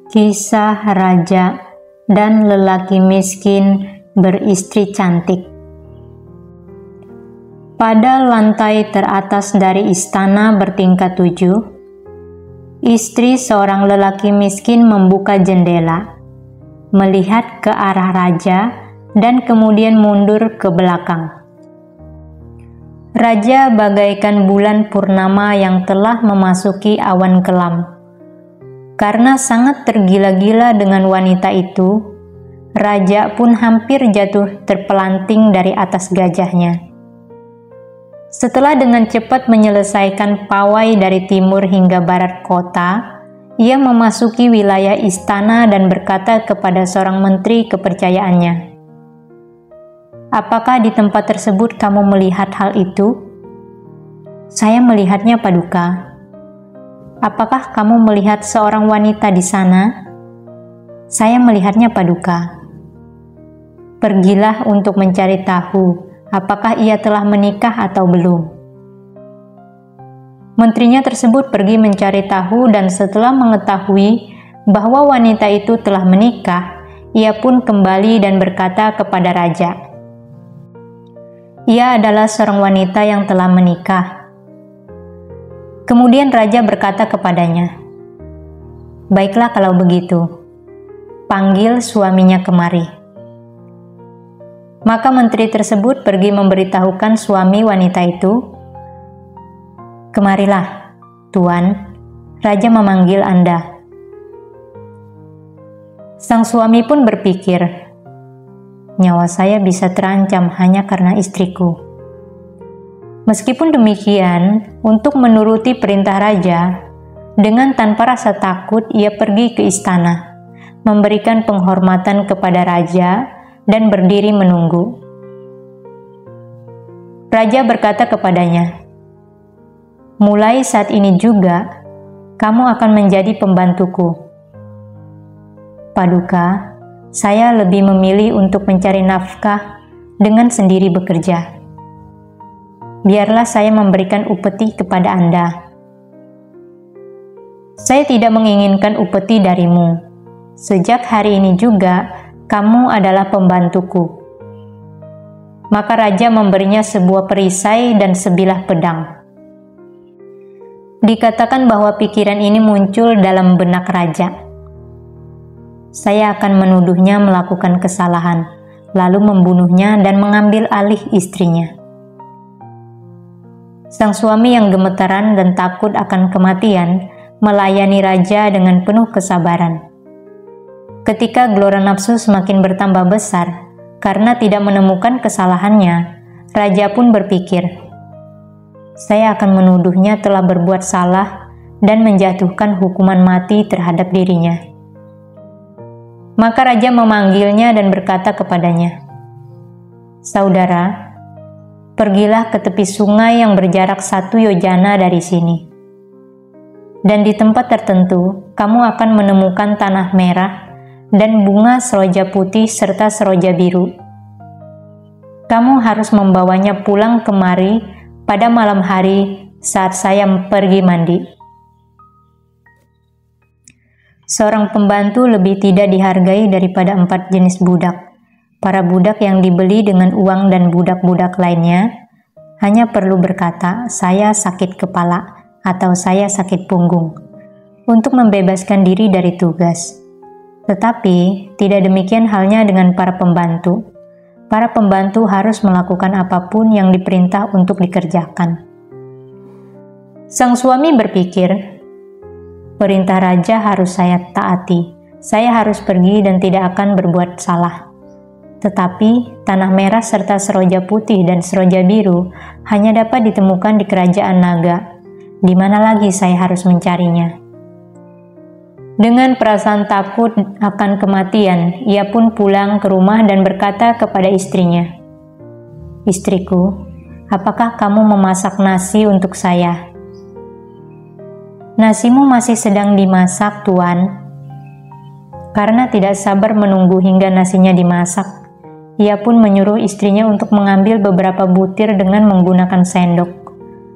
Kisah raja dan lelaki miskin beristri cantik. Pada lantai teratas dari istana bertingkat 7, istri seorang lelaki miskin membuka jendela, melihat ke arah raja dan kemudian mundur ke belakang. Raja bagaikan bulan purnama yang telah memasuki awan kelam. Karena sangat tergila-gila dengan wanita itu, raja pun hampir jatuh terpelanting dari atas gajahnya. Setelah dengan cepat menyelesaikan pawai dari timur hingga barat kota, ia memasuki wilayah istana dan berkata kepada seorang menteri kepercayaannya, "Apakah di tempat tersebut kamu melihat hal itu?" "Saya melihatnya, Paduka." "Apakah kamu melihat seorang wanita di sana?" "Saya melihatnya, Paduka." "Pergilah untuk mencari tahu apakah ia telah menikah atau belum." Menterinya tersebut pergi mencari tahu dan setelah mengetahui bahwa wanita itu telah menikah, ia pun kembali dan berkata kepada raja, "Ia adalah seorang wanita yang telah menikah." Kemudian raja berkata kepadanya, "Baiklah kalau begitu, panggil suaminya kemari." Maka menteri tersebut pergi memberitahukan suami wanita itu, "Kemarilah, Tuan, raja memanggil Anda." Sang suami pun berpikir, "Nyawa saya bisa terancam hanya karena istriku." Meskipun demikian, untuk menuruti perintah raja, dengan tanpa rasa takut ia pergi ke istana, memberikan penghormatan kepada raja, dan berdiri menunggu. Raja berkata kepadanya, "Mulai saat ini juga, kamu akan menjadi pembantuku." "Paduka, saya lebih memilih untuk mencari nafkah dengan sendiri bekerja. Biarlah saya memberikan upeti kepada Anda." "Saya tidak menginginkan upeti darimu. Sejak hari ini juga, kamu adalah pembantuku." Maka raja memberinya sebuah perisai dan sebilah pedang. Dikatakan bahwa pikiran ini muncul dalam benak raja. "Saya akan menuduhnya melakukan kesalahan, lalu membunuhnya dan mengambil alih istrinya." Sang suami yang gemetaran dan takut akan kematian melayani raja dengan penuh kesabaran. Ketika gelora nafsu semakin bertambah besar karena tidak menemukan kesalahannya, raja pun berpikir, "Saya akan menuduhnya telah berbuat salah dan menjatuhkan hukuman mati terhadap dirinya." Maka raja memanggilnya dan berkata kepadanya, "Saudara, pergilah ke tepi sungai yang berjarak 1 yojana dari sini. Dan di tempat tertentu, kamu akan menemukan tanah merah dan bunga seroja putih serta seroja biru. Kamu harus membawanya pulang kemari pada malam hari saat saya pergi mandi." Seorang pembantu lebih tidak dihargai daripada 4 jenis budak. Para budak yang dibeli dengan uang dan budak-budak lainnya hanya perlu berkata, "Saya sakit kepala" atau "Saya sakit punggung" untuk membebaskan diri dari tugas. Tetapi tidak demikian halnya dengan para pembantu. Para pembantu harus melakukan apapun yang diperintah untuk dikerjakan. Sang suami berpikir, "Perintah raja harus saya taati. Saya harus pergi dan tidak akan berbuat salah." Tetapi tanah merah serta seroja putih dan seroja biru hanya dapat ditemukan di kerajaan naga. Di mana lagi saya harus mencarinya? Dengan perasaan takut akan kematian, ia pun pulang ke rumah dan berkata kepada istrinya, "Istriku, apakah kamu memasak nasi untuk saya?" "Nasimu masih sedang dimasak, Tuan." Karena tidak sabar menunggu hingga nasinya dimasak, ia pun menyuruh istrinya untuk mengambil beberapa butir dengan menggunakan sendok,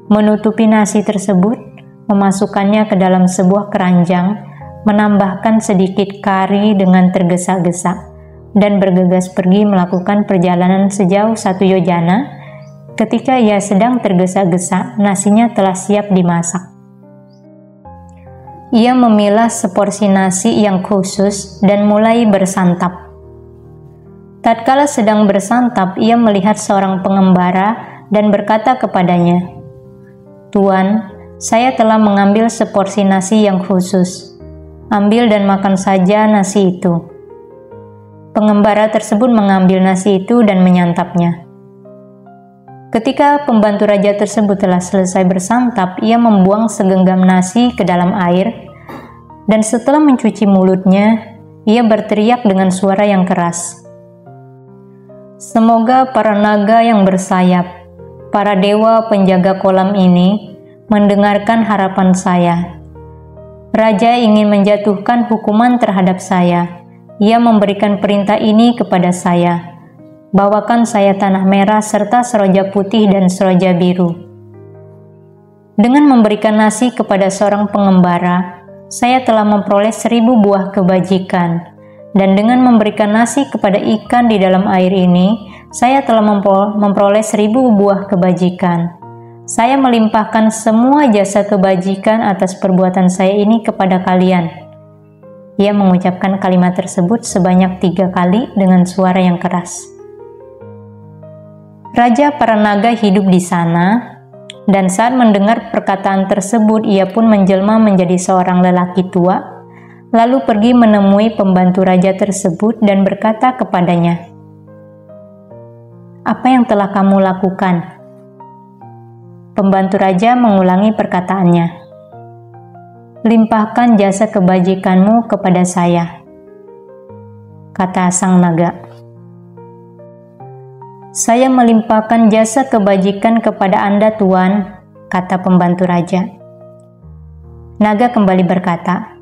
menutupi nasi tersebut, memasukkannya ke dalam sebuah keranjang, menambahkan sedikit kari dengan tergesa-gesa, dan bergegas pergi melakukan perjalanan sejauh 1 yojana. Ketika ia sedang tergesa-gesa, nasinya telah siap dimasak. Ia memilah seporsi nasi yang khusus dan mulai bersantap. Tatkala sedang bersantap, ia melihat seorang pengembara dan berkata kepadanya, "Tuan, saya telah mengambil seporsi nasi yang khusus. Ambil dan makan saja nasi itu." Pengembara tersebut mengambil nasi itu dan menyantapnya. Ketika pembantu raja tersebut telah selesai bersantap, ia membuang segenggam nasi ke dalam air, dan setelah mencuci mulutnya, ia berteriak dengan suara yang keras, "Semoga para naga yang bersayap, para dewa penjaga kolam ini, mendengarkan harapan saya. Raja ingin menjatuhkan hukuman terhadap saya. Ia memberikan perintah ini kepada saya. Bawakan saya tanah merah serta seroja putih dan seroja biru." Dengan memberikan nasi kepada seorang pengembara, saya telah memperoleh 1000 buah kebajikan. Dan dengan memberikan nasi kepada ikan di dalam air ini, saya telah memperoleh 1000 buah kebajikan. Saya melimpahkan semua jasa kebajikan atas perbuatan saya ini kepada kalian. Ia mengucapkan kalimat tersebut sebanyak 3 kali dengan suara yang keras. Raja para naga hidup di sana, dan saat mendengar perkataan tersebut, ia pun menjelma menjadi seorang lelaki tua, lalu pergi menemui pembantu raja tersebut dan berkata kepadanya, "Apa yang telah kamu lakukan?" Pembantu raja mengulangi perkataannya, "Limpahkan jasa kebajikanmu kepada saya," kata sang naga. "Saya melimpahkan jasa kebajikan kepada Anda, Tuan," kata pembantu raja. Naga kembali berkata,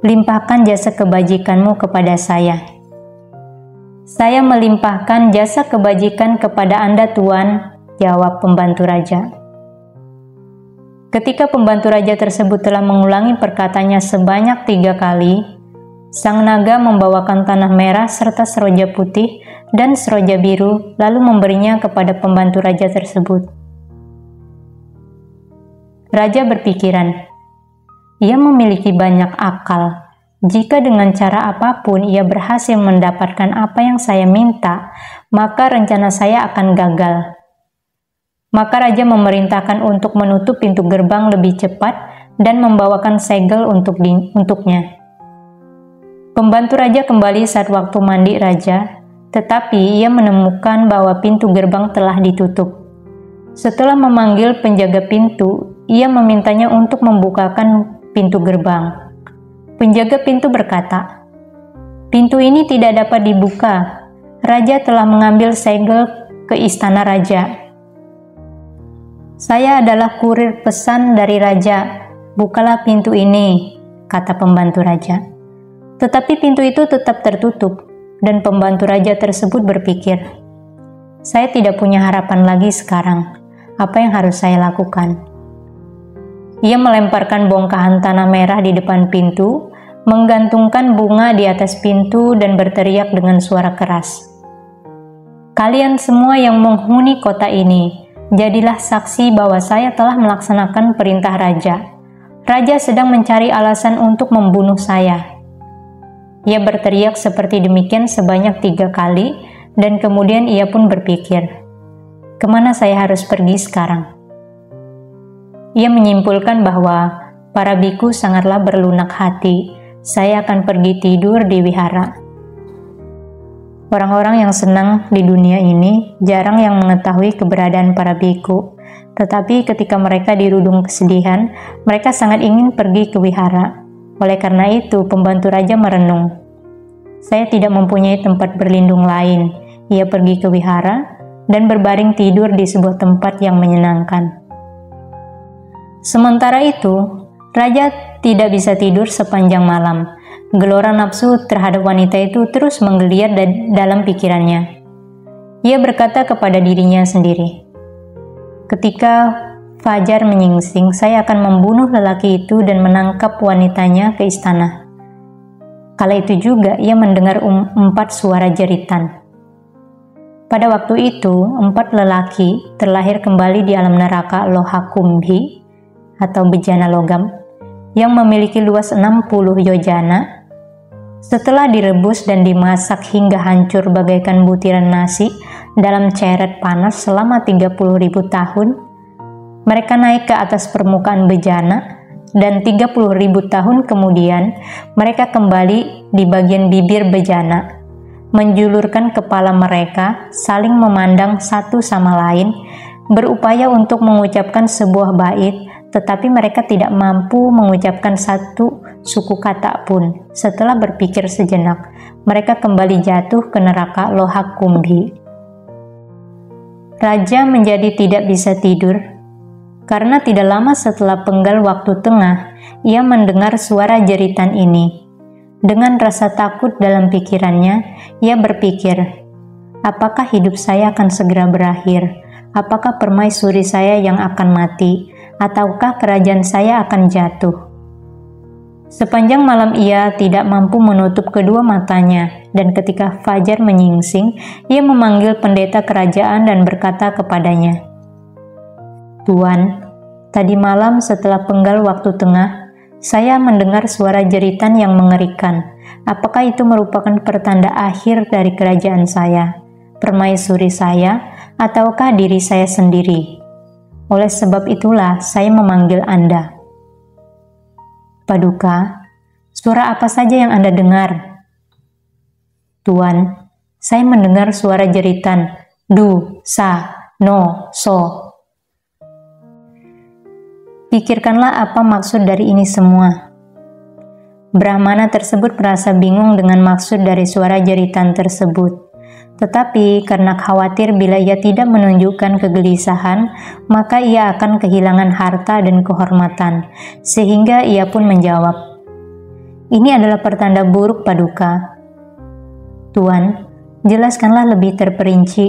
"Limpahkan jasa kebajikanmu kepada saya." "Saya melimpahkan jasa kebajikan kepada Anda, Tuan," jawab pembantu raja. Ketika pembantu raja tersebut telah mengulangi perkataannya sebanyak 3 kali, sang naga membawakan tanah merah serta seroja putih dan seroja biru, lalu memberinya kepada pembantu raja tersebut. Raja berpikiran, ia memiliki banyak akal. Jika dengan cara apapun ia berhasil mendapatkan apa yang saya minta, maka rencana saya akan gagal. Maka raja memerintahkan untuk menutup pintu gerbang lebih cepat dan membawakan segel untuknya. Pembantu raja kembali saat waktu mandi raja, tetapi ia menemukan bahwa pintu gerbang telah ditutup. Setelah memanggil penjaga pintu, ia memintanya untuk membukakan pintu gerbang. Penjaga pintu berkata, "Pintu ini tidak dapat dibuka. Raja telah mengambil segel ke istana raja." "Saya adalah kurir pesan dari raja. Bukalah pintu ini," kata pembantu raja. Tetapi pintu itu tetap tertutup, dan pembantu raja tersebut berpikir, "Saya tidak punya harapan lagi sekarang. Apa yang harus saya lakukan?" Ia melemparkan bongkahan tanah merah di depan pintu, menggantungkan bunga di atas pintu dan berteriak dengan suara keras, "Kalian semua yang menghuni kota ini, jadilah saksi bahwa saya telah melaksanakan perintah raja. Raja sedang mencari alasan untuk membunuh saya." Ia berteriak seperti demikian sebanyak 3 kali, dan kemudian ia pun berpikir, "Kemana saya harus pergi sekarang?" Ia menyimpulkan bahwa para biku sangatlah berlunak hati. Saya akan pergi tidur di wihara. Orang-orang yang senang di dunia ini jarang yang mengetahui keberadaan para biku, tetapi ketika mereka dirudung kesedihan, mereka sangat ingin pergi ke wihara. Oleh karena itu, pembantu raja merenung, "Saya tidak mempunyai tempat berlindung lain." Ia pergi ke wihara dan berbaring tidur di sebuah tempat yang menyenangkan. Sementara itu, raja tidak bisa tidur sepanjang malam. Gelora nafsu terhadap wanita itu terus menggeliat dalam pikirannya. Ia berkata kepada dirinya sendiri, "Ketika Fajar menyingsing, saya akan membunuh lelaki itu dan menangkap wanitanya ke istana. Kala itu juga ia mendengar 4 suara jeritan. Pada waktu itu, 4 lelaki terlahir kembali di alam neraka Lohakumbhi atau bejana logam yang memiliki luas 60 yojana. Setelah direbus dan dimasak hingga hancur bagaikan butiran nasi dalam ceret panas selama 30.000 tahun, mereka naik ke atas permukaan bejana dan 30.000 tahun kemudian mereka kembali di bagian bibir bejana, menjulurkan kepala mereka, saling memandang satu sama lain, berupaya untuk mengucapkan sebuah bait, tetapi mereka tidak mampu mengucapkan satu suku kata pun. Setelah berpikir sejenak, mereka kembali jatuh ke neraka Lohakumbhi. Raja menjadi tidak bisa tidur, karena tidak lama setelah penggal waktu tengah, ia mendengar suara jeritan ini. Dengan rasa takut dalam pikirannya, ia berpikir, apakah hidup saya akan segera berakhir? Apakah permaisuri saya yang akan mati? Ataukah kerajaan saya akan jatuh? Sepanjang malam ia tidak mampu menutup kedua matanya, dan ketika fajar menyingsing, ia memanggil pendeta kerajaan dan berkata kepadanya, "Tuan, tadi malam setelah penggal waktu tengah, saya mendengar suara jeritan yang mengerikan. Apakah itu merupakan pertanda akhir dari kerajaan saya, permaisuri saya, ataukah diri saya sendiri? Oleh sebab itulah saya memanggil Anda." "Paduka, suara apa saja yang Anda dengar?" "Tuan, saya mendengar suara jeritan, du, sa, no, so." "Pikirkanlah apa maksud dari ini semua." Brahmana tersebut merasa bingung dengan maksud dari suara jeritan tersebut. Tetapi karena khawatir bila ia tidak menunjukkan kegelisahan, maka ia akan kehilangan harta dan kehormatan, sehingga ia pun menjawab, "Ini adalah pertanda buruk, Paduka." "Tuan, jelaskanlah lebih terperinci."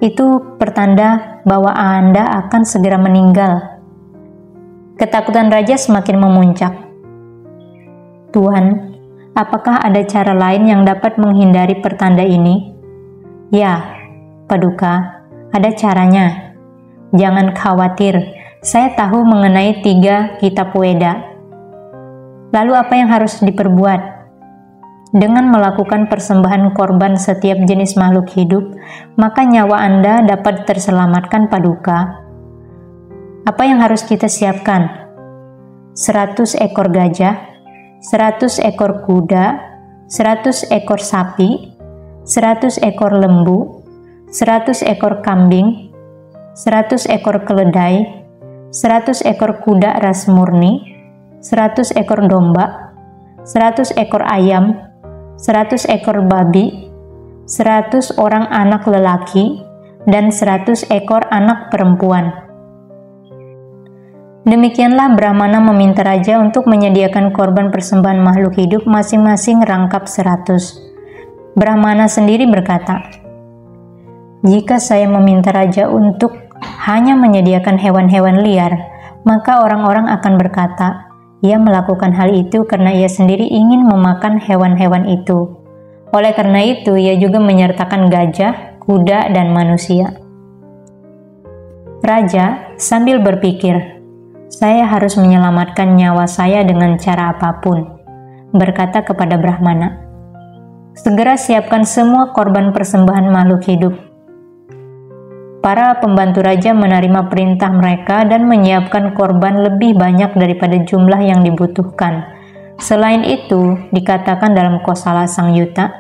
"Itu pertanda bahwa Anda akan segera meninggal." Ketakutan raja semakin memuncak. "Tuan, apakah ada cara lain yang dapat menghindari pertanda ini?" "Ya, Paduka, ada caranya. Jangan khawatir, saya tahu mengenai 3 kitab Weda." "Lalu apa yang harus diperbuat?" "Dengan melakukan persembahan korban setiap jenis makhluk hidup, maka nyawa Anda dapat terselamatkan, Paduka." "Apa yang harus kita siapkan?" 100 ekor gajah, 100 ekor kuda, 100 ekor sapi, 100 ekor lembu, 100 ekor kambing, 100 ekor keledai, 100 ekor kuda ras murni, 100 ekor domba, 100 ekor ayam, 100 ekor babi, 100 orang anak lelaki, dan 100 ekor anak perempuan." Demikianlah Brahmana meminta raja untuk menyediakan korban persembahan makhluk hidup masing-masing rangkap 100. Brahmana sendiri berkata, "Jika saya meminta raja untuk hanya menyediakan hewan-hewan liar, maka orang-orang akan berkata, ia melakukan hal itu karena ia sendiri ingin memakan hewan-hewan itu. Oleh karena itu, ia juga menyertakan gajah, kuda, dan manusia." Raja sambil berpikir, "Saya harus menyelamatkan nyawa saya dengan cara apapun," berkata kepada Brahmana, "Segera siapkan semua korban persembahan makhluk hidup." Para pembantu raja menerima perintah mereka dan menyiapkan korban lebih banyak daripada jumlah yang dibutuhkan. Selain itu, dikatakan dalam Kosala Sangyutta,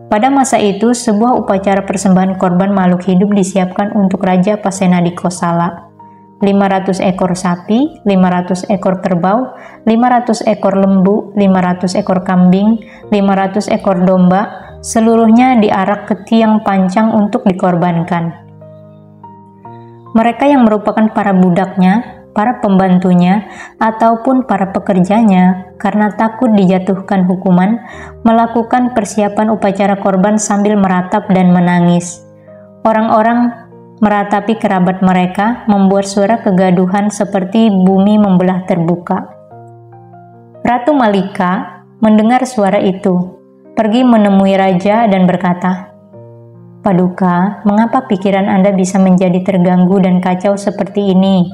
pada masa itu sebuah upacara persembahan korban makhluk hidup disiapkan untuk Raja Pasenadi Kosala. 500 ekor sapi, 500 ekor kerbau, 500 ekor lembu, 500 ekor kambing, 500 ekor domba, seluruhnya diarak ke tiang pancang untuk dikorbankan. Mereka yang merupakan para budaknya, para pembantunya, ataupun para pekerjanya, karena takut dijatuhkan hukuman, melakukan persiapan upacara korban sambil meratap dan menangis. Orang-orang meratapi kerabat mereka, membuat suara kegaduhan seperti bumi membelah terbuka. Ratu Malika mendengar suara itu, pergi menemui raja dan berkata, "Paduka, mengapa pikiran Anda bisa menjadi terganggu dan kacau seperti ini?"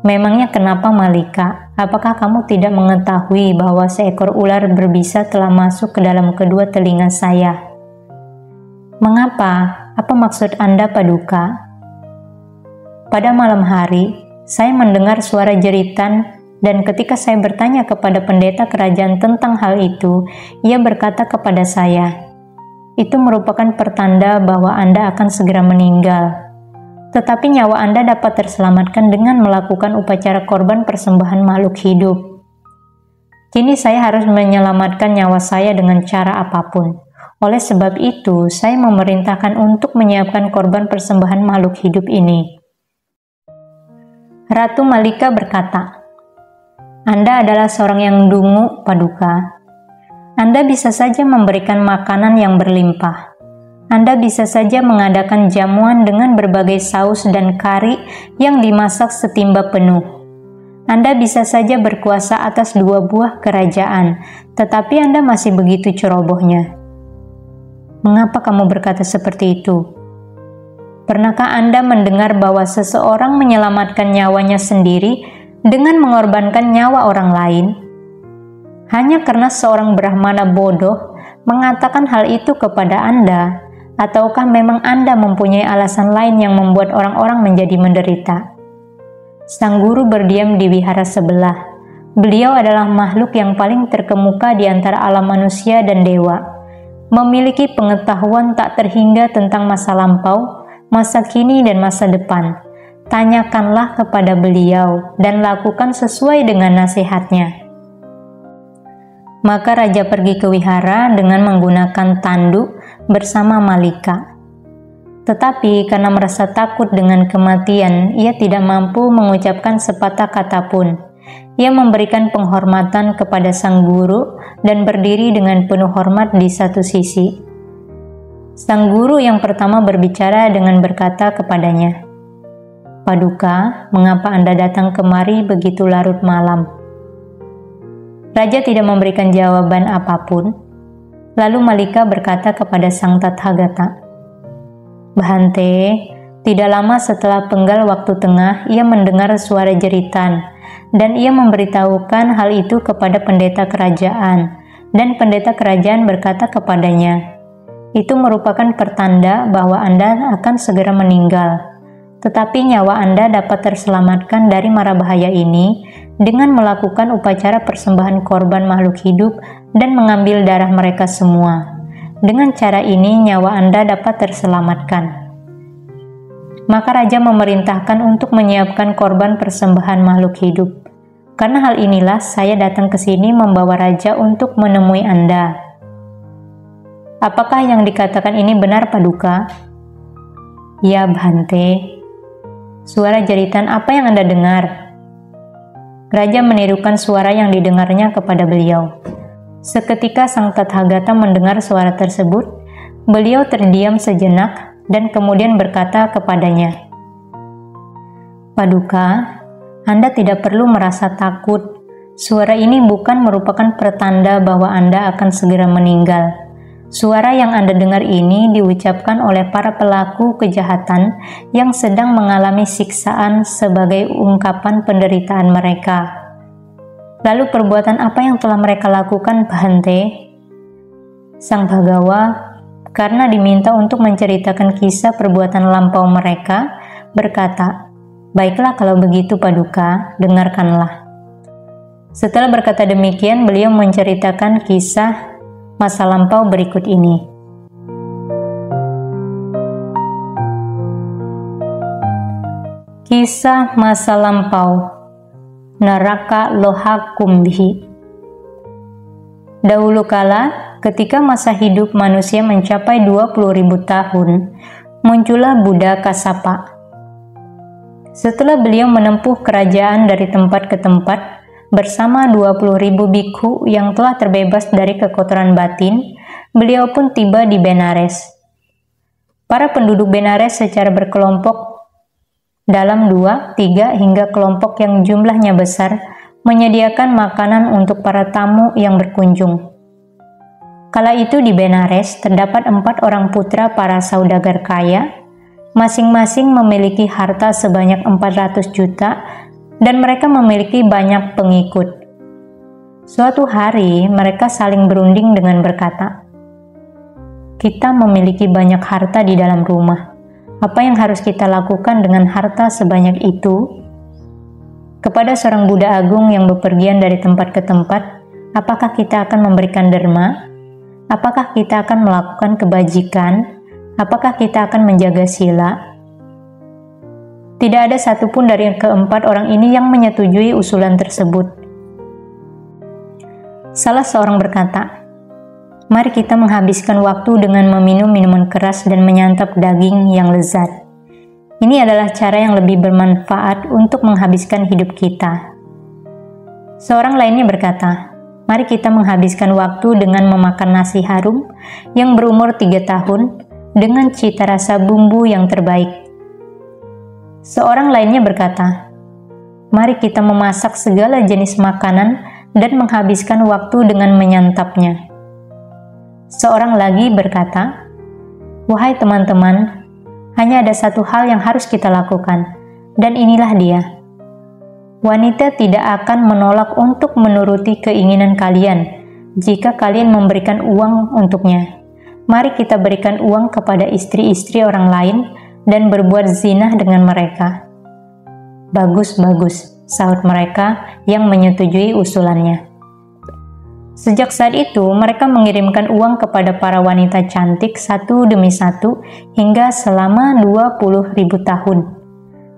"Memangnya kenapa, Malika? Apakah kamu tidak mengetahui bahwa seekor ular berbisa telah masuk ke dalam kedua telinga saya?" "Mengapa? Apa maksud Anda, Paduka?" "Pada malam hari, saya mendengar suara jeritan, dan ketika saya bertanya kepada pendeta kerajaan tentang hal itu, ia berkata kepada saya, 'Itu merupakan pertanda bahwa Anda akan segera meninggal. Tetapi nyawa Anda dapat terselamatkan dengan melakukan upacara korban persembahan makhluk hidup. Kini saya harus menyelamatkan nyawa saya dengan cara apapun. Oleh sebab itu, saya memerintahkan untuk menyiapkan korban persembahan makhluk hidup ini.'" Ratu Malika berkata, "Anda adalah seorang yang dungu, Paduka. Anda bisa saja memberikan makanan yang berlimpah. Anda bisa saja mengadakan jamuan dengan berbagai saus dan kari yang dimasak setimba penuh. Anda bisa saja berkuasa atas 2 buah kerajaan, tetapi Anda masih begitu cerobohnya. Mengapa kamu berkata seperti itu? Pernahkah Anda mendengar bahwa seseorang menyelamatkan nyawanya sendiri dengan mengorbankan nyawa orang lain? Hanya karena seorang Brahmana bodoh mengatakan hal itu kepada Anda, ataukah memang Anda mempunyai alasan lain yang membuat orang-orang menjadi menderita?" Sang guru berdiam di wihara sebelah. Beliau adalah makhluk yang paling terkemuka di antara alam manusia dan dewa. Memiliki pengetahuan tak terhingga tentang masa lampau, masa kini, dan masa depan. Tanyakanlah kepada beliau dan lakukan sesuai dengan nasihatnya. Maka raja pergi ke wihara dengan menggunakan tanduk bersama Malika. Tetapi karena merasa takut dengan kematian, ia tidak mampu mengucapkan sepatah kata pun. Ia memberikan penghormatan kepada sang guru dan berdiri dengan penuh hormat di satu sisi. Sang guru yang pertama berbicara dengan berkata kepadanya, "Paduka, mengapa Anda datang kemari begitu larut malam?" Raja tidak memberikan jawaban apapun. Lalu Malika berkata kepada sang Tathagata, "Bhante, tidak lama setelah penggal waktu tengah, ia mendengar suara jeritan, dan ia memberitahukan hal itu kepada pendeta kerajaan, dan pendeta kerajaan berkata kepadanya, 'Itu merupakan pertanda bahwa Anda akan segera meninggal. Tetapi nyawa Anda dapat terselamatkan dari mara bahaya ini dengan melakukan upacara persembahan korban makhluk hidup dan mengambil darah mereka semua. Dengan cara ini nyawa Anda dapat terselamatkan.' Maka raja memerintahkan untuk menyiapkan korban persembahan makhluk hidup. Karena hal inilah saya datang ke sini membawa raja untuk menemui Anda." "Apakah yang dikatakan ini benar, Paduka?" "Ya, Bhante." "Suara jeritan apa yang Anda dengar?" Raja menirukan suara yang didengarnya kepada beliau. Seketika sang Tathagata mendengar suara tersebut, beliau terdiam sejenak dan kemudian berkata kepadanya, "Paduka, Anda tidak perlu merasa takut. Suara ini bukan merupakan pertanda bahwa Anda akan segera meninggal. Suara yang Anda dengar ini diucapkan oleh para pelaku kejahatan yang sedang mengalami siksaan sebagai ungkapan penderitaan mereka. Lalu perbuatan apa yang telah mereka lakukan, Bhante?" Sang Bhagawa, karena diminta untuk menceritakan kisah perbuatan lampau mereka, berkata, "Baiklah kalau begitu, Paduka, dengarkanlah." Setelah berkata demikian, beliau menceritakan kisah masa lampau berikut ini. Kisah masa lampau Naraka Loha Kumbhi. Dahulu kala, ketika masa hidup manusia mencapai 20.000 tahun, muncullah Buddha Kassapa. Setelah beliau menempuh kerajaan dari tempat ke tempat bersama 20.000 bikhu yang telah terbebas dari kekotoran batin, beliau pun tiba di Benares. Para penduduk Benares secara berkelompok dalam 2, 3, hingga kelompok yang jumlahnya besar menyediakan makanan untuk para tamu yang berkunjung. Kala itu di Benares terdapat 4 orang putra para saudagar kaya, masing-masing memiliki harta sebanyak 400 juta dan mereka memiliki banyak pengikut. Suatu hari mereka saling berunding dengan berkata, "Kita memiliki banyak harta di dalam rumah. Apa yang harus kita lakukan dengan harta sebanyak itu?" Kepada seorang Buddha agung yang bepergian dari tempat ke tempat, apakah kita akan memberikan derma? Apakah kita akan melakukan kebajikan? Apakah kita akan menjaga sila? Tidak ada satupun dari keempat orang ini yang menyetujui usulan tersebut. Salah seorang berkata, "Mari kita menghabiskan waktu dengan meminum minuman keras dan menyantap daging yang lezat. Ini adalah cara yang lebih bermanfaat untuk menghabiskan hidup kita." Seorang lainnya berkata, "Mari kita menghabiskan waktu dengan memakan nasi harum yang berumur 3 tahun dengan cita rasa bumbu yang terbaik." Seorang lainnya berkata, "Mari kita memasak segala jenis makanan dan menghabiskan waktu dengan menyantapnya." Seorang lagi berkata, "Wahai teman-teman, hanya ada satu hal yang harus kita lakukan, dan inilah dia. Wanita tidak akan menolak untuk menuruti keinginan kalian jika kalian memberikan uang untuknya. Mari kita berikan uang kepada istri-istri orang lain dan berbuat zina dengan mereka." "Bagus, bagus," sahut mereka yang menyetujui usulannya. Sejak saat itu, mereka mengirimkan uang kepada para wanita cantik satu demi satu hingga selama 20.000 tahun.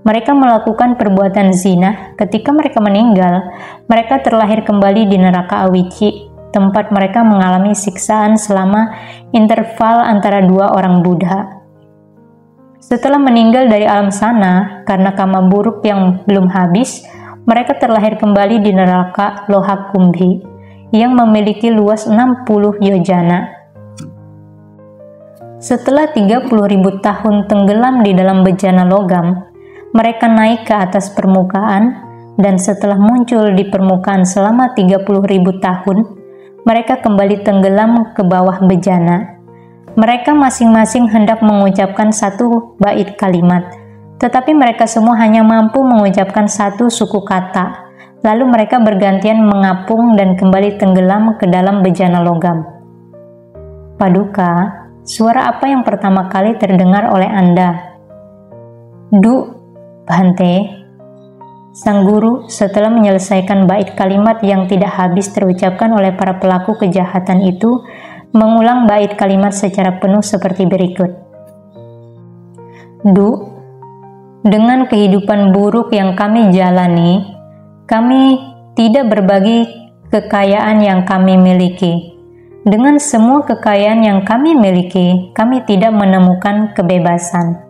Mereka melakukan perbuatan zina. Ketika mereka meninggal, mereka terlahir kembali di neraka Awici, tempat mereka mengalami siksaan selama interval antara 2 orang Buddha. Setelah meninggal dari alam sana, karena karma buruk yang belum habis, mereka terlahir kembali di neraka Lohakumbhi yang memiliki luas 60 yojana. Setelah 30.000 tahun tenggelam di dalam bejana logam, mereka naik ke atas permukaan, dan setelah muncul di permukaan selama 30.000 tahun, mereka kembali tenggelam ke bawah bejana. Mereka masing-masing hendak mengucapkan satu bait kalimat, tetapi mereka semua hanya mampu mengucapkan satu suku kata. Lalu mereka bergantian mengapung dan kembali tenggelam ke dalam bejana logam. "Paduka, suara apa yang pertama kali terdengar oleh Anda?" "Du, Bhante." Sang guru setelah menyelesaikan bait kalimat yang tidak habis terucapkan oleh para pelaku kejahatan itu, mengulang bait kalimat secara penuh seperti berikut. "Du, dengan kehidupan buruk yang kami jalani, kami tidak berbagi kekayaan yang kami miliki. Dengan semua kekayaan yang kami miliki, kami tidak menemukan kebebasan."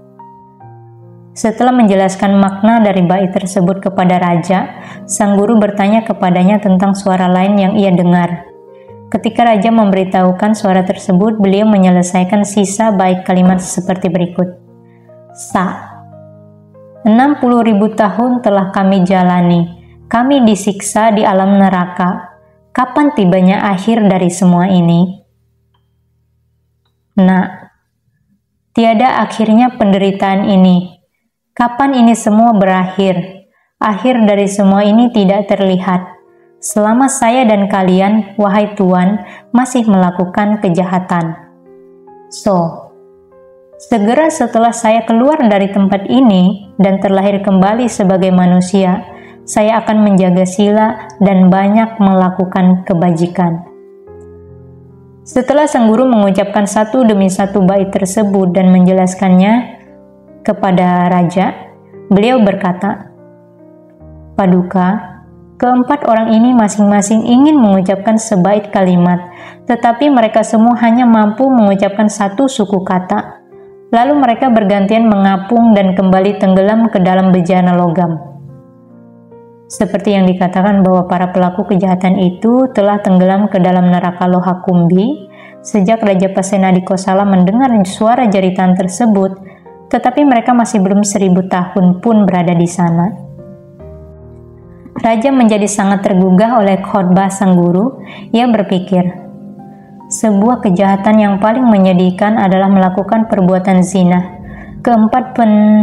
Setelah menjelaskan makna dari bait tersebut kepada raja, sang guru bertanya kepadanya tentang suara lain yang ia dengar. Ketika raja memberitahukan suara tersebut, beliau menyelesaikan sisa bait kalimat seperti berikut. "Sa, 60.000 tahun telah kami jalani. Kami disiksa di alam neraka. Kapan tibanya akhir dari semua ini?" "Nak, tiada akhirnya penderitaan ini. Kapan ini semua berakhir? Akhir dari semua ini tidak terlihat. Selama saya dan kalian, wahai Tuan, masih melakukan kejahatan. So, segera setelah saya keluar dari tempat ini dan terlahir kembali sebagai manusia, saya akan menjaga sila dan banyak melakukan kebajikan." Setelah sang guru mengucapkan satu demi satu bait tersebut dan menjelaskannya kepada raja, beliau berkata, "Paduka, keempat orang ini masing-masing ingin mengucapkan sebait kalimat, tetapi mereka semua hanya mampu mengucapkan satu suku kata. Lalu mereka bergantian mengapung dan kembali tenggelam ke dalam bejana logam." Seperti yang dikatakan bahwa para pelaku kejahatan itu telah tenggelam ke dalam neraka Lohakumbhi Sejak Raja Pasenadi Kosala mendengar suara jeritan tersebut, tetapi mereka masih belum 1000 tahun pun berada di sana. Raja menjadi sangat tergugah oleh khotbah sang guru. Ia berpikir, sebuah kejahatan yang paling menyedihkan adalah melakukan perbuatan zina. Keempat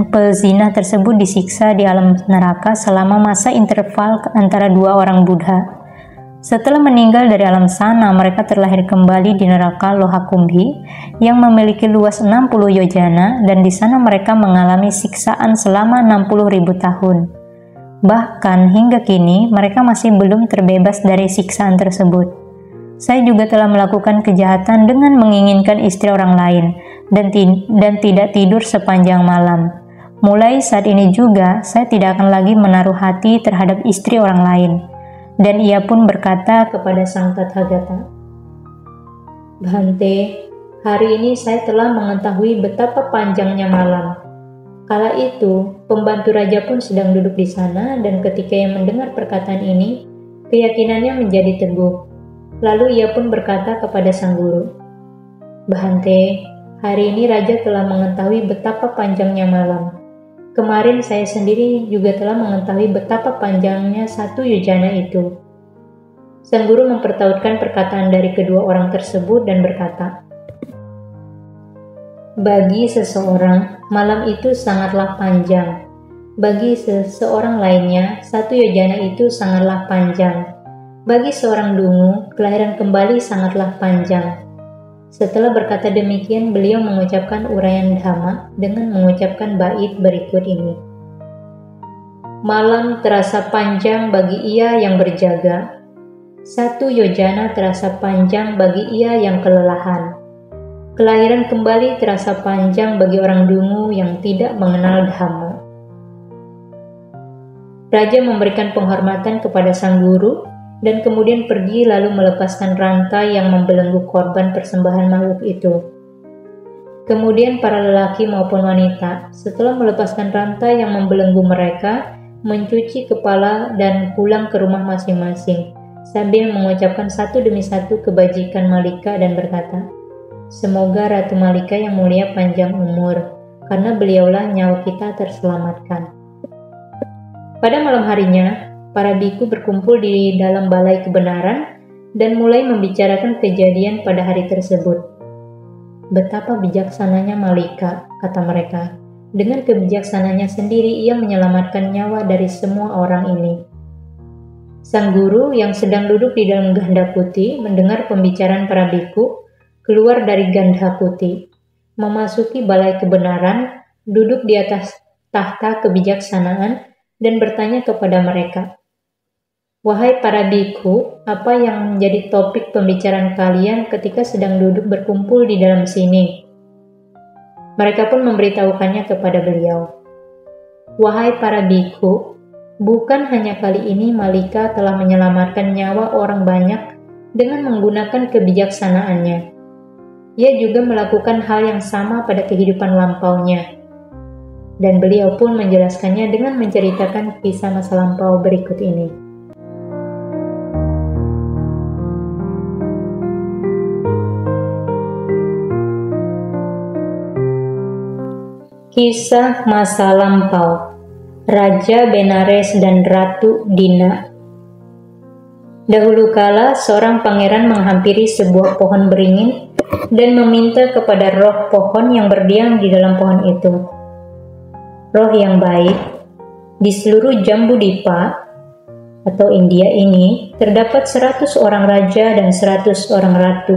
pezina tersebut disiksa di alam neraka selama masa interval antara 2 orang Buddha. Setelah meninggal dari alam sana, mereka terlahir kembali di neraka Lohakumbhi yang memiliki luas 60 yojana, dan di sana mereka mengalami siksaan selama 60.000 tahun. Bahkan hingga kini mereka masih belum terbebas dari siksaan tersebut. Saya juga telah melakukan kejahatan dengan menginginkan istri orang lain dan tidak tidur sepanjang malam. Mulai saat ini juga, saya tidak akan lagi menaruh hati terhadap istri orang lain. Dan ia pun berkata kepada sang Tathagata, Bhante, hari ini saya telah mengetahui betapa panjangnya malam. Kala itu, pembantu raja pun sedang duduk di sana, dan ketika ia mendengar perkataan ini, keyakinannya menjadi teguh. Lalu ia pun berkata kepada sang guru, Bhante, hari ini raja telah mengetahui betapa panjangnya malam. Kemarin saya sendiri juga telah mengetahui betapa panjangnya 1 yojana itu. Sang guru mempertautkan perkataan dari kedua orang tersebut dan berkata, bagi seseorang, malam itu sangatlah panjang. Bagi seseorang lainnya, 1 yojana itu sangatlah panjang. Bagi seorang dungu, kelahiran kembali sangatlah panjang. Setelah berkata demikian, beliau mengucapkan uraian dhamma dengan mengucapkan bait berikut ini. Malam terasa panjang bagi ia yang berjaga. 1 yojana terasa panjang bagi ia yang kelelahan. Kelahiran kembali terasa panjang bagi orang dungu yang tidak mengenal dhamma. Raja memberikan penghormatan kepada sang guru dan kemudian pergi lalu melepaskan rantai yang membelenggu korban persembahan makhluk itu. Kemudian para lelaki maupun wanita, setelah melepaskan rantai yang membelenggu mereka, mencuci kepala dan pulang ke rumah masing-masing, sambil mengucapkan satu demi satu kebajikan Malika dan berkata, semoga Ratu Malika yang mulia panjang umur, karena beliaulah nyawa kita terselamatkan. Pada malam harinya, para biku berkumpul di dalam balai kebenaran dan mulai membicarakan kejadian pada hari tersebut. Betapa bijaksananya Malika, kata mereka. Dengan kebijaksananya sendiri ia menyelamatkan nyawa dari semua orang ini. Sang guru yang sedang duduk di dalam ganda putih mendengar pembicaraan para biku, keluar dari ganda putih, memasuki balai kebenaran, duduk di atas tahta kebijaksanaan dan bertanya kepada mereka, wahai para biku, apa yang menjadi topik pembicaraan kalian ketika sedang duduk berkumpul di dalam sini? Mereka pun memberitahukannya kepada beliau. Wahai para biku, bukan hanya kali ini Malika telah menyelamatkan nyawa orang banyak dengan menggunakan kebijaksanaannya. Ia juga melakukan hal yang sama pada kehidupan lampaunya. Dan beliau pun menjelaskannya dengan menceritakan kisah masa lampau berikut ini. Kisah masa lampau, Raja Benares dan Ratu Dina. Dahulu kala, seorang pangeran menghampiri sebuah pohon beringin dan meminta kepada roh pohon yang berdiam di dalam pohon itu. Roh yang baik, di seluruh Jambudipa atau India ini terdapat 100 orang raja dan 100 orang ratu.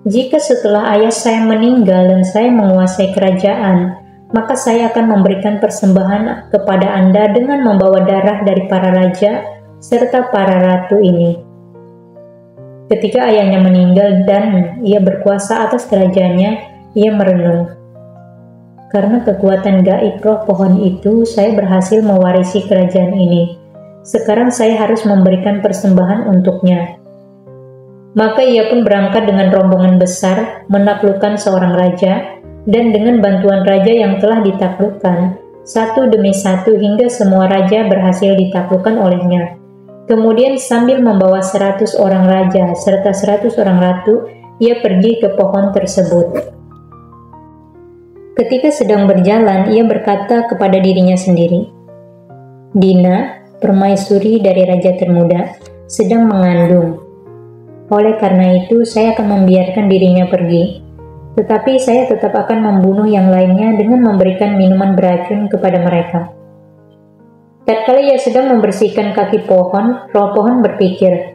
Jika setelah ayah saya meninggal dan saya menguasai kerajaan, maka saya akan memberikan persembahan kepada Anda dengan membawa darah dari para raja serta para ratu ini. Ketika ayahnya meninggal dan ia berkuasa atas kerajaannya, ia merenung. Karena kekuatan gaib roh pohon itu, saya berhasil mewarisi kerajaan ini. Sekarang saya harus memberikan persembahan untuknya. Maka ia pun berangkat dengan rombongan besar menaklukkan seorang raja, dan dengan bantuan raja yang telah ditaklukkan, satu demi satu hingga semua raja berhasil ditaklukkan olehnya. Kemudian sambil membawa 100 orang raja serta 100 orang ratu, ia pergi ke pohon tersebut. Ketika sedang berjalan, ia berkata kepada dirinya sendiri, Dina, permaisuri dari raja termuda, sedang mengandung. Oleh karena itu, saya akan membiarkan dirinya pergi. Tetapi saya tetap akan membunuh yang lainnya dengan memberikan minuman beracun kepada mereka. Tatkala ia sedang membersihkan kaki pohon, roh pohon berpikir,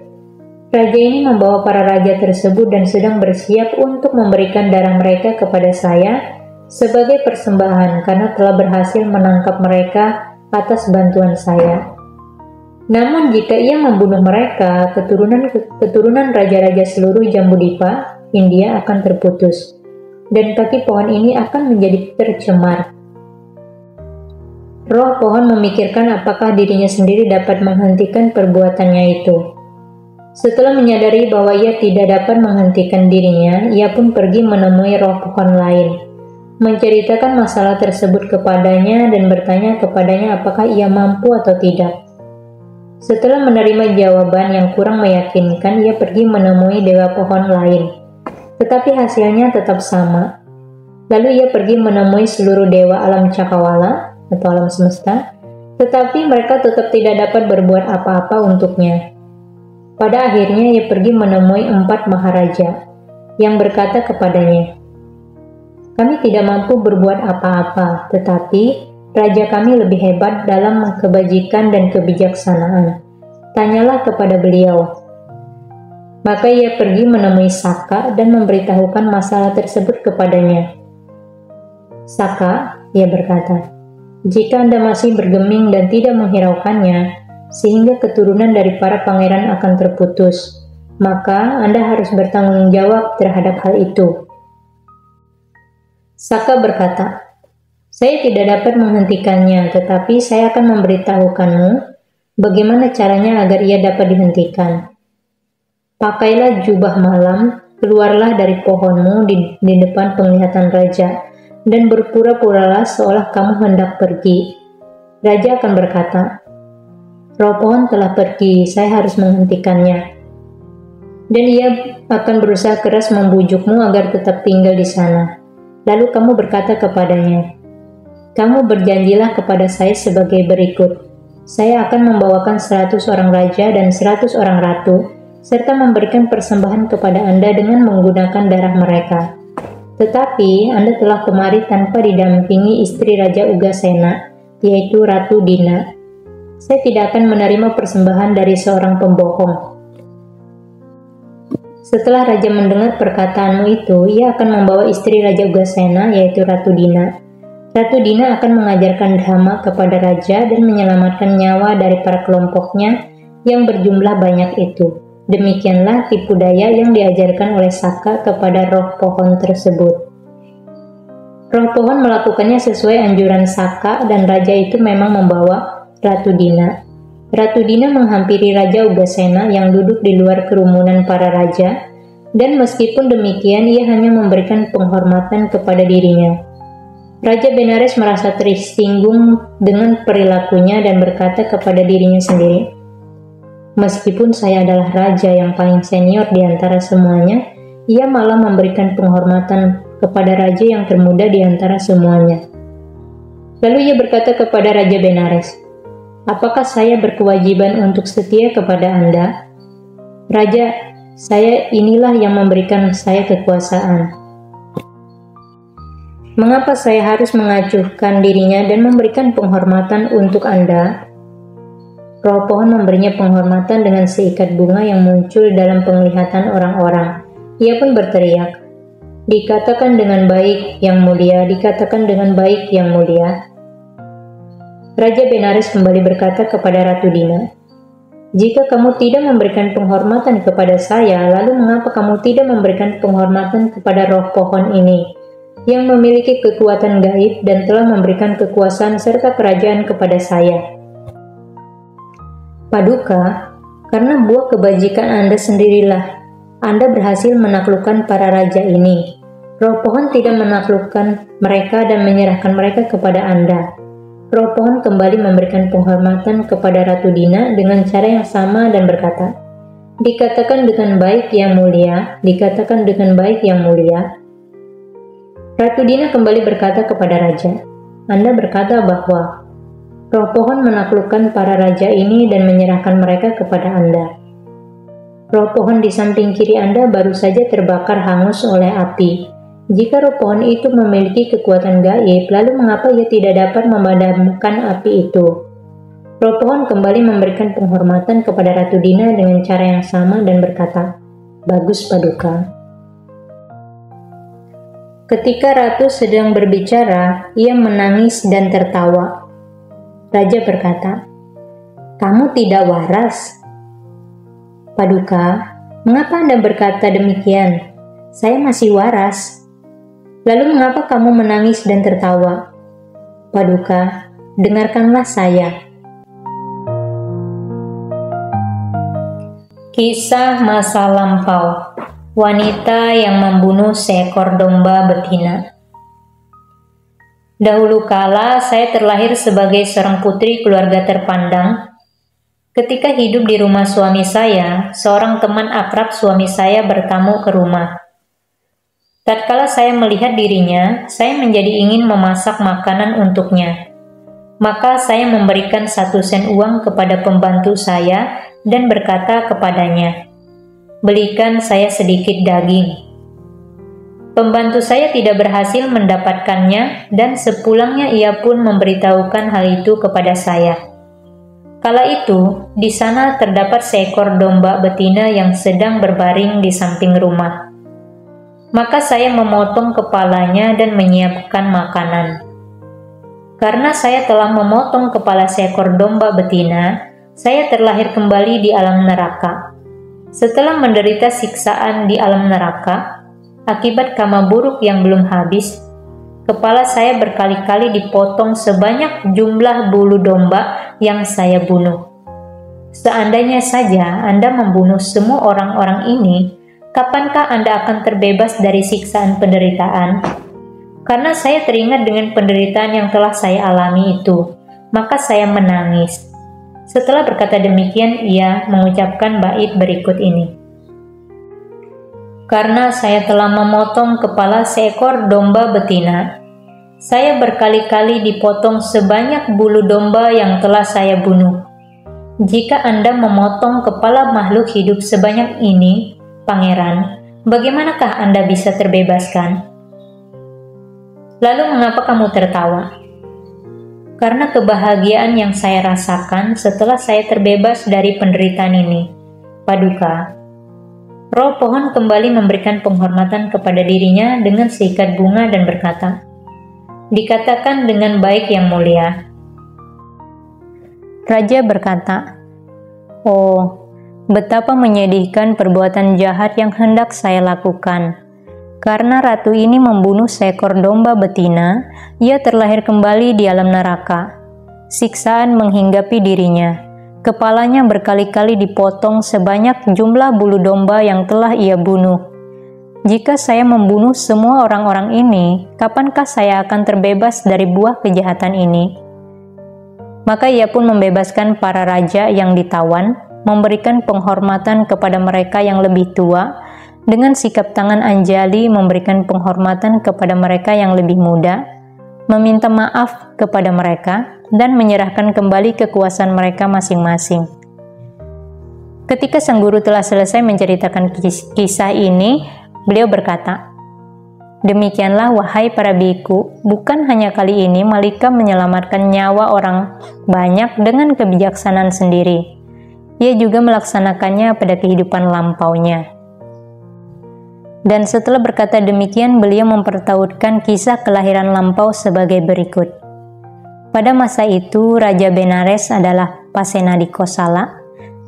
raja ini membawa para raja tersebut dan sedang bersiap untuk memberikan darah mereka kepada saya sebagai persembahan karena telah berhasil menangkap mereka atas bantuan saya. Namun jika ia membunuh mereka, keturunan raja-raja seluruh Jambudipa, India akan terputus, dan kaki pohon ini akan menjadi tercemar. Roh pohon memikirkan apakah dirinya sendiri dapat menghentikan perbuatannya itu. Setelah menyadari bahwa ia tidak dapat menghentikan dirinya, ia pun pergi menemui roh pohon lain, menceritakan masalah tersebut kepadanya dan bertanya kepadanya apakah ia mampu atau tidak. Setelah menerima jawaban yang kurang meyakinkan, ia pergi menemui dewa pohon lain, tetapi hasilnya tetap sama. Lalu ia pergi menemui seluruh dewa alam cakrawala atau alam semesta, tetapi mereka tetap tidak dapat berbuat apa-apa untuknya. Pada akhirnya ia pergi menemui 4 maharaja yang berkata kepadanya, kami tidak mampu berbuat apa-apa, tetapi raja kami lebih hebat dalam kebajikan dan kebijaksanaan. Tanyalah kepada beliau. Maka ia pergi menemui Saka dan memberitahukan masalah tersebut kepadanya. Saka, ia berkata, jika Anda masih bergeming dan tidak menghiraukannya, sehingga keturunan dari para pangeran akan terputus, maka Anda harus bertanggung jawab terhadap hal itu. Saka berkata, saya tidak dapat menghentikannya, tetapi saya akan memberitahukanmu bagaimana caranya agar ia dapat dihentikan. Pakailah jubah malam, keluarlah dari pohonmu di depan penglihatan raja, dan berpura-puralah seolah kamu hendak pergi. Raja akan berkata, roh pohon telah pergi, saya harus menghentikannya. Dan ia akan berusaha keras membujukmu agar tetap tinggal di sana. Lalu kamu berkata kepadanya, kamu berjanjilah kepada saya sebagai berikut. Saya akan membawakan 100 orang raja dan 100 orang ratu, serta memberikan persembahan kepada Anda dengan menggunakan darah mereka. Tetapi Anda telah kemari tanpa didampingi istri Raja Ugasena, yaitu Ratu Dina. Saya tidak akan menerima persembahan dari seorang pembohong. Setelah raja mendengar perkataanmu itu, ia akan membawa istri Raja Ugasena, yaitu Ratu Dina. Ratu Dina akan mengajarkan dhamma kepada raja dan menyelamatkan nyawa dari para kelompoknya yang berjumlah banyak itu. Demikianlah tipu daya yang diajarkan oleh Saka kepada roh pohon tersebut. Roh pohon melakukannya sesuai anjuran Saka dan raja itu memang membawa Ratu Dina. Ratu Dina menghampiri Raja Ugasena yang duduk di luar kerumunan para raja, dan meskipun demikian ia hanya memberikan penghormatan kepada dirinya. Raja Benares merasa tersinggung dengan perilakunya dan berkata kepada dirinya sendiri, meskipun saya adalah raja yang paling senior di antara semuanya, ia malah memberikan penghormatan kepada raja yang termuda di antara semuanya. Lalu ia berkata kepada Raja Benares, apakah saya berkewajiban untuk setia kepada Anda? Raja, saya inilah yang memberikan saya kekuasaan. Mengapa saya harus mengacuhkan dirinya dan memberikan penghormatan untuk Anda? Roh pohon memberinya penghormatan dengan seikat bunga yang muncul dalam penglihatan orang-orang. Ia pun berteriak, dikatakan dengan baik yang mulia, dikatakan dengan baik yang mulia. Raja Benares kembali berkata kepada Ratu Dina, jika kamu tidak memberikan penghormatan kepada saya, lalu mengapa kamu tidak memberikan penghormatan kepada roh pohon ini, yang memiliki kekuatan gaib dan telah memberikan kekuasaan serta kerajaan kepada saya? Paduka, karena buah kebajikan Anda sendirilah, Anda berhasil menaklukkan para raja ini. Roh pohon tidak menaklukkan mereka dan menyerahkan mereka kepada Anda. Roh pohon kembali memberikan penghormatan kepada Ratu Dina dengan cara yang sama dan berkata, Dikatakan dengan baik yang mulia, dikatakan dengan baik yang mulia. Ratu Dina kembali berkata kepada raja, Anda berkata bahwa roh pohon menaklukkan para raja ini dan menyerahkan mereka kepada Anda. Roh pohon di samping kiri Anda baru saja terbakar hangus oleh api. Jika roh pohon itu memiliki kekuatan gaib, lalu mengapa ia tidak dapat memadamkan api itu? Roh pohon kembali memberikan penghormatan kepada Ratu Dina dengan cara yang sama dan berkata, Bagus Paduka. Ketika Ratu sedang berbicara, ia menangis dan tertawa. Raja berkata, Kamu tidak waras. Paduka, mengapa Anda berkata demikian? Saya masih waras. Lalu mengapa kamu menangis dan tertawa? Paduka, dengarkanlah saya. Kisah masa lampau. Wanita yang membunuh seekor domba betina. Dahulu kala saya terlahir sebagai seorang putri keluarga terpandang. Ketika hidup di rumah suami saya, seorang teman akrab suami saya bertamu ke rumah. Tatkala saya melihat dirinya, saya menjadi ingin memasak makanan untuknya. Maka saya memberikan 1 sen uang kepada pembantu saya dan berkata kepadanya, Belikan saya sedikit daging. Pembantu saya tidak berhasil mendapatkannya dan sepulangnya ia pun memberitahukan hal itu kepada saya. Kala itu, di sana terdapat seekor domba betina yang sedang berbaring di samping rumah. Maka saya memotong kepalanya dan menyiapkan makanan. Karena saya telah memotong kepala seekor domba betina, saya terlahir kembali di alam neraka. Setelah menderita siksaan di alam neraka, akibat karma buruk yang belum habis, kepala saya berkali-kali dipotong sebanyak jumlah bulu domba yang saya bunuh. Seandainya saja Anda membunuh semua orang-orang ini, kapankah Anda akan terbebas dari siksaan penderitaan? Karena saya teringat dengan penderitaan yang telah saya alami itu, maka saya menangis. Setelah berkata demikian, ia mengucapkan bait berikut ini. Karena saya telah memotong kepala seekor domba betina, saya berkali-kali dipotong sebanyak bulu domba yang telah saya bunuh. Jika Anda memotong kepala makhluk hidup sebanyak ini, Pangeran, bagaimanakah Anda bisa terbebaskan? Lalu mengapa kamu tertawa? Karena kebahagiaan yang saya rasakan setelah saya terbebas dari penderitaan ini. Paduka, roh pohon kembali memberikan penghormatan kepada dirinya dengan seikat bunga dan berkata, Dikatakan dengan baik yang mulia. Raja berkata, Oh, betapa menyedihkan perbuatan jahat yang hendak saya lakukan. Karena ratu ini membunuh seekor domba betina, ia terlahir kembali di alam neraka. Siksaan menghinggapi dirinya. Kepalanya berkali-kali dipotong sebanyak jumlah bulu domba yang telah ia bunuh. Jika saya membunuh semua orang-orang ini, kapankah saya akan terbebas dari buah kejahatan ini? Maka ia pun membebaskan para raja yang ditawan, memberikan penghormatan kepada mereka yang lebih tua, dengan sikap tangan anjali memberikan penghormatan kepada mereka yang lebih muda, meminta maaf kepada mereka, dan menyerahkan kembali kekuasaan mereka masing-masing. Ketika sang guru telah selesai menceritakan kisah ini, beliau berkata, Demikianlah wahai para biku, bukan hanya kali ini Malika menyelamatkan nyawa orang banyak dengan kebijaksanaan sendiri. Ia juga melaksanakannya pada kehidupan lampaunya. Dan setelah berkata demikian, beliau mempertautkan kisah kelahiran lampau sebagai berikut. Pada masa itu, Raja Benares adalah Pasenadi Kosala,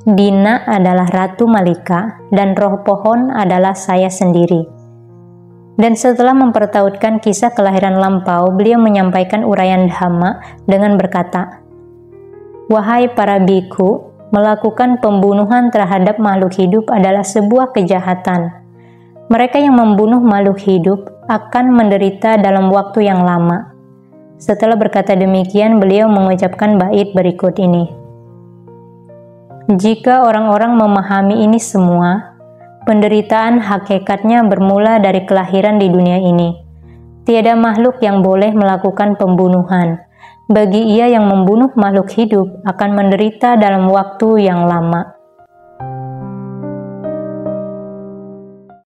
Dina adalah Ratu Malika, dan roh pohon adalah saya sendiri. Dan setelah mempertautkan kisah kelahiran lampau, beliau menyampaikan uraian dhamma dengan berkata, Wahai para biku, melakukan pembunuhan terhadap makhluk hidup adalah sebuah kejahatan. Mereka yang membunuh makhluk hidup akan menderita dalam waktu yang lama. Setelah berkata demikian, beliau mengucapkan bait berikut ini. Jika orang-orang memahami ini semua, penderitaan hakikatnya bermula dari kelahiran di dunia ini. Tiada makhluk yang boleh melakukan pembunuhan. Bagi ia yang membunuh makhluk hidup akan menderita dalam waktu yang lama.